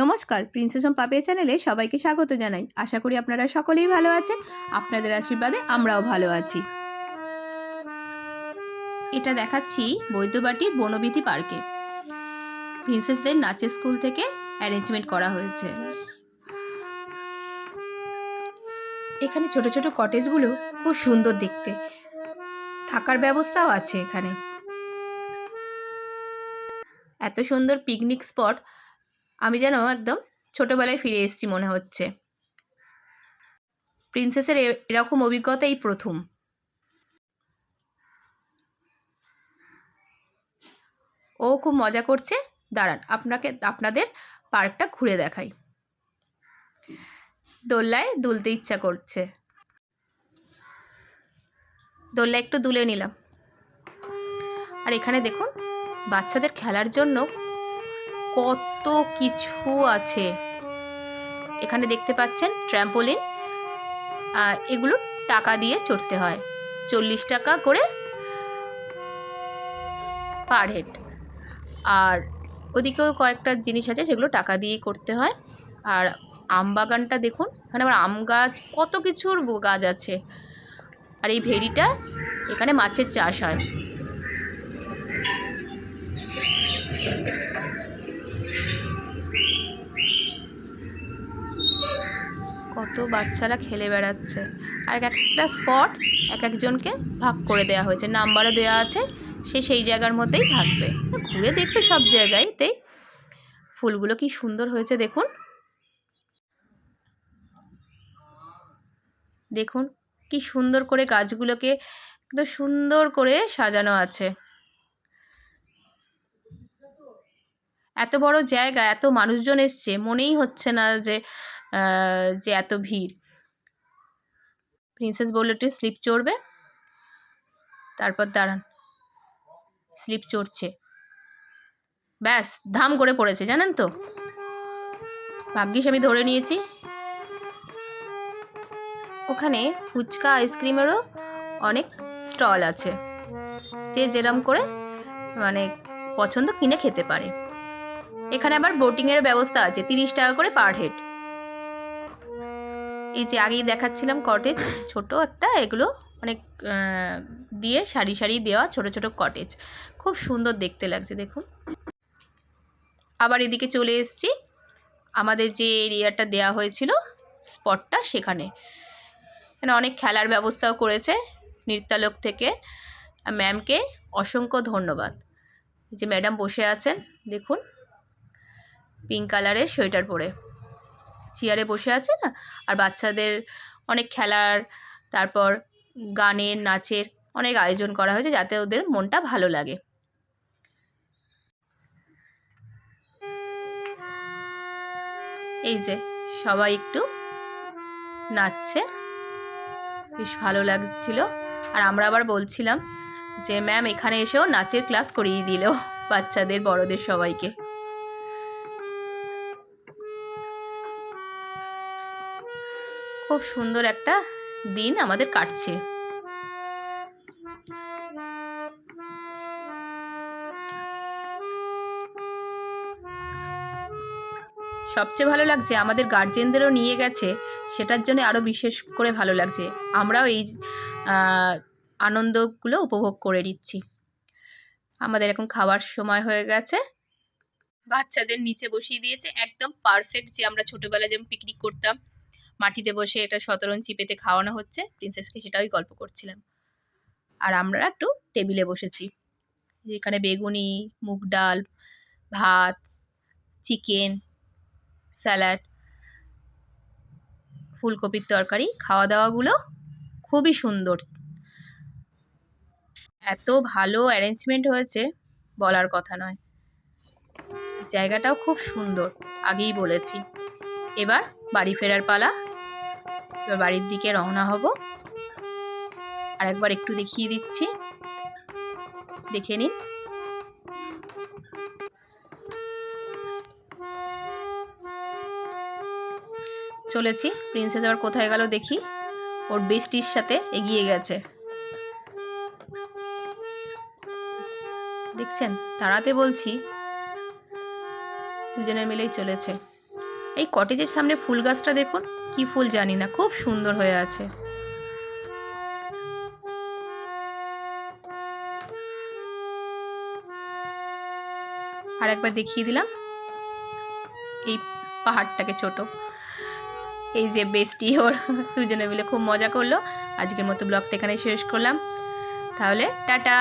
নমস্কার, princess home Papiya চ্যানেলে সবাইকে স্বাগত জানাই। আশা করি আপনারা সকলেই ভালো আছেন। আপনাদের আশীর্বাদে আমরাও ভালো আছি। এটা দেখাচ্ছি বৈদ্যবাটির বনবিথি পার্কে। প্রিন্সেসদের নাচের স্কুল থেকে অ্যারেঞ্জমেন্ট করা হয়েছে। এখানে ছোট ছোট কটেজগুলো খুব সুন্দর দেখতে, থাকার ব্যবস্থাও আছে এখানে। এত সুন্দর পিকনিক স্পট, আমি যেন একদম ছোটবেলায় ফিরে এসেছি মনে হচ্ছে। প্রিন্সেসের এরকম অভিজ্ঞতা এই প্রথম। ও খুব মজা করছে। দাঁড়ান, আপনাদের পার্কটা ঘুরে দেখাই। দোলনায় দুলতে ইচ্ছা করছে, দোলনা একটু দুলে নিলাম। আর এখানে দেখুন, বাচ্চাদের খেলার জন্য কত কিছু আছে। এখানে দেখতে পাচ্ছেন ট্র্যাম্পোলিন, এগুলো টাকা দিয়ে চড়তে হয়, 40 টাকা করে পার হেড। আর ওদিকেও কয়েকটা জিনিস আছে, সেগুলো টাকা দিয়েই করতে হয়। আর আম বাগানটা দেখুন, এখানে আবার আম গাছ, কত কিছুর গাছ আছে। আর এই ভেড়িটা, এখানে মাছের চাষ হয়। কত বাচ্চারা খেলে বেড়াচ্ছে। আর একটা স্পট এক একজনকে ভাগ করে দেওয়া হয়েছে, নাম্বারও দেওয়া আছে, সে সেই জায়গার মধ্যেই থাকবে, ঘুরে দেখবে সব জায়গায়তেই। ফুলগুলো কি সুন্দর হয়েছে দেখুন, দেখুন কি সুন্দর করে গাছগুলোকে একদম সুন্দর করে সাজানো আছে। এত বড় জায়গা, এত মানুষজন এসছে, মনেই হচ্ছে না যে এত ভিড়। প্রিন্সেস বলল একটু স্লিপ চড়বে, তারপর দাঁড়ান, স্লিপ চড়ছে, ব্যাস ধাম করে পড়েছে, জানেন তো। ভাগ্যিস আমি ধরে নিয়েছি। ওখানে ফুচকা আইসক্রিমেরও অনেক স্টল আছে, যে যেরম করে মানে পছন্দ কিনে খেতে পারে। এখানে আবার বোটিংয়ের ব্যবস্থা আছে, 30 টাকা করে পার হেড। এই যে আগেই দেখাচ্ছিলাম কটেজ, ছোট একটা, এগুলো অনেক দিয়ে সারি সারি দেওয়া ছোট ছোট কটেজ, খুব সুন্দর দেখতে লাগছে দেখুন। আবার এদিকে চলে এসেছি, আমাদের যে এরিয়াটা দেওয়া হয়েছিল স্পটটা, সেখানে অনেক খেলার ব্যবস্থাও করেছে নৃত্যালোক থেকে। ম্যামকে অসংখ্য ধন্যবাদ। যে ম্যাডাম বসে আছেন দেখুন, পিঙ্ক কালারের সোয়েটার পরে চেয়ারে বসে আছে না। আর বাচ্চাদের অনেক খেলার, তারপর গানের, নাচের অনেক আয়োজন করা হয়েছে, যাতে ওদের মনটা ভালো লাগে। এই যে সবাই একটু নাচছে, বেশ ভালো লাগছিল। আর আমরা আবার বলছিলাম যে ম্যাম এখানে এসেও নাচের ক্লাস করিয়ে দিল বাচ্চাদের, বড়দের সবাইকে। খুব সুন্দর একটা দিন আমাদের কাটছে। সবচেয়ে ভালো লাগছে, আমাদের গার্জেনদেরও নিয়ে গেছে, সেটার জন্য আরও বিশেষ করে ভালো লাগছে। আমরাও এই আনন্দগুলো উপভোগ করে নিচ্ছি। আমাদের এখন খাওয়ার সময় হয়ে গেছে, বাচ্চাদের নিচে বসিয়ে দিয়েছে, একদম পারফেক্ট, যে আমরা ছোটোবেলায় যেমন পিকনিক করতাম, মাটিতে বসে এটা শতরঞ্চি পেতে খাওয়ানো হচ্ছে প্রিন্সেসকে, সেটাই গল্প করছিলাম। আর আমরা একটু টেবিলে বসেছি, যেখানে বেগুনি, মুগ ডাল, ভাত, চিকেন, স্যালাড, ফুলকপির তরকারি, খাওয়া দাওয়াগুলো খুবই সুন্দর। এত ভালো অ্যারেঞ্জমেন্ট হয়েছে, বলার কথা নয়। জায়গাটাও খুব সুন্দর, আগেই বলেছি। এবার বাড়ি ফেরার পালা, এবার বাড়ির দিকে রওনা হব। আর একবার একটু দেখিয়ে দিচ্ছি, দেখে নিন। চলেছি, প্রিন্সেস আবার কোথায় গেল দেখি। ওর বেস্টির সাথে এগিয়ে গেছে, দেখছেন, তাড়াতে বলছি, দুজনে মিলেই চলেছে। এই কটেজের সামনে ফুল গাছটা দেখুন, কি ফুল জানি না, খুব সুন্দর হয়ে আছে। আর একবার দেখিয়ে দিলাম এই পাহাড়টাকে ছোট। এই যে বেস্টি ওর দুজনে মিলে খুব মজা করলো। আজকের মতো ব্লগটা এখানে শেষ করলাম, তাহলে টাটা।